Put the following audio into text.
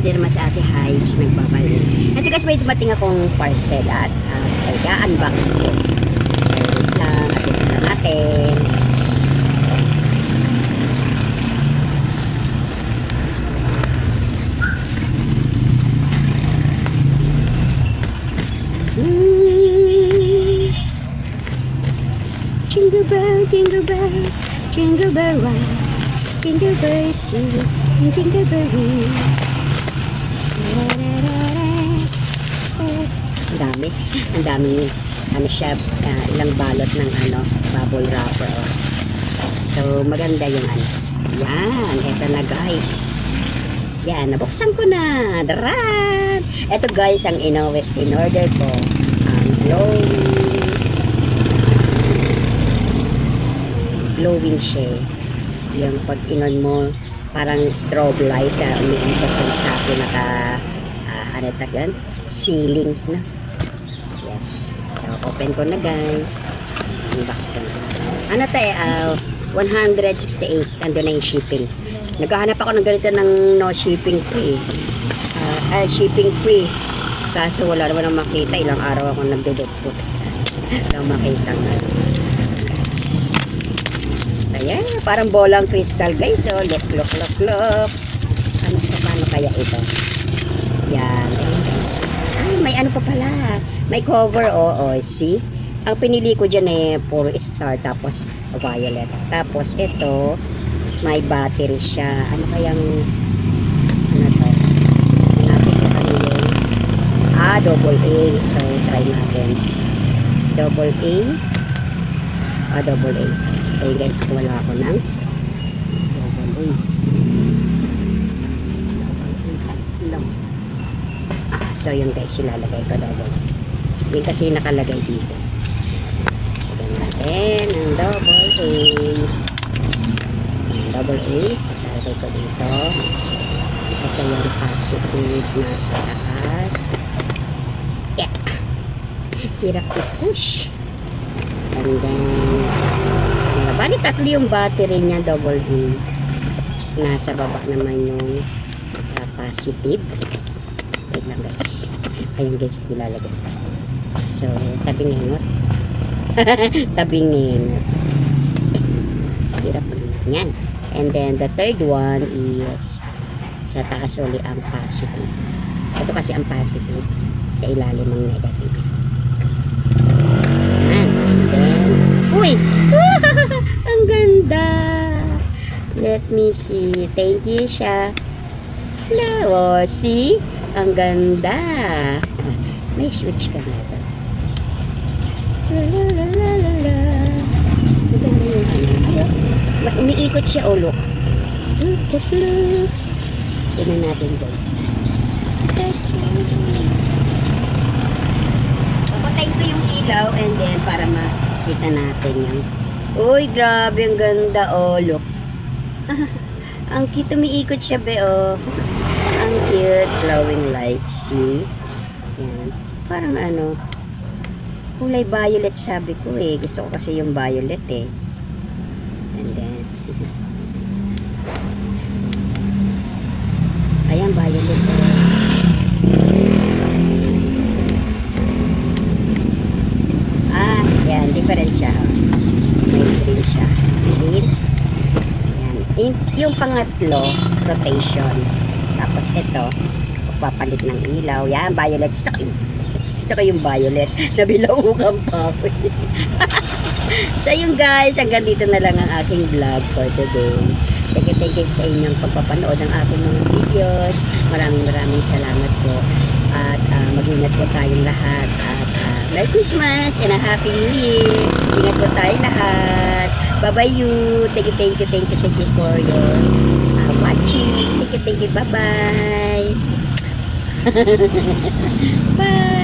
din naman sa Ate Heights nagbabalik. Ito guys, may dumating akong parcel at i-unbox ko. So, wait lang. At ito sa natin. Jingle bell, jingle bell, jingle bell rock, jingle bells sing, jingle bell ring. Ang dami ano siya, ilang balot ng bubble wrapper. So maganda yung yan, eto na guys. Yan, nabuksan ko na. Daran! Eto guys, ang in-order ko, glowing siya. Yung pag inon mo, parang strobe light na umiikot ko sa pinaka ceiling na. Yes. So, open ko na guys. Unbox ko na. Tayo? 168. Nandun na yung shipping. Naghahanap ako ng ganito ng no shipping free. Shipping free. Kaso wala naman ang makita. Ilang araw ako nagdudukot. Walang makita nga. Ayan, parang bolang crystal guys. Oh, look. Paano kaya ito? Yan. Ayan guys. Ay, may ano pa pala. May cover. See? Ang pinili ko dyan puro star. Tapos violet. Tapos ito, may battery siya. Ano kayang to? Hanapin ko ano yung double A. So, try natin. Double A. Double A. So yun guys, wala ako ng double A. So yun guys, ilalagay ko double A. Yun kasi nakalagay dito. Lagyan natin ang double A. Double A. Ilalagay ko dito. Ito yung positive na sa taas. Yeah. Hirap i-push. And then bali tatlo yung battery niya, double A. Nasa baba naman yung positive. Wait lang guys. Ayun guys, ilalagay. So, tabingin. Tabingin. Hirap pa naman yan. And then the third one is sa taas uli ang positive. Ito kasi ang positive sa ilalim ng negative. And then, uy! Ang ganda! Let me see. Thank you siya. Hello, see? Ang ganda. May switch ka na ito. La. Ang ganda yung umiikot siya, look. Tingnan natin, guys. Papatay ko yung ilaw and then para makita natin yung uy, grabe, ang ganda, look. Ang cute, umiikot siya, Ang cute, glowing light, see? Yan. Parang kulay violet sabi ko, Gusto ko kasi yung violet, And then, ayan, violet, yan, different siya, may green siya. Green. Ayan. Yung pangatlo, rotation. Tapos ito, papalit ng ilaw. Yan, violet. Gusto ko yung violet. Nabilaukan pa ako. So yun guys, hanggang dito na lang ang aking vlog for today. Thank you sa inyong pagpapanood ng aking mga videos. Maraming salamat po. At mag-ingat po tayong lahat. At Merry Christmas and a Happy New Year. Ingat po tayong lahat. Bye-bye you. Thank you for your watching. Thank you. Bye-bye. Bye.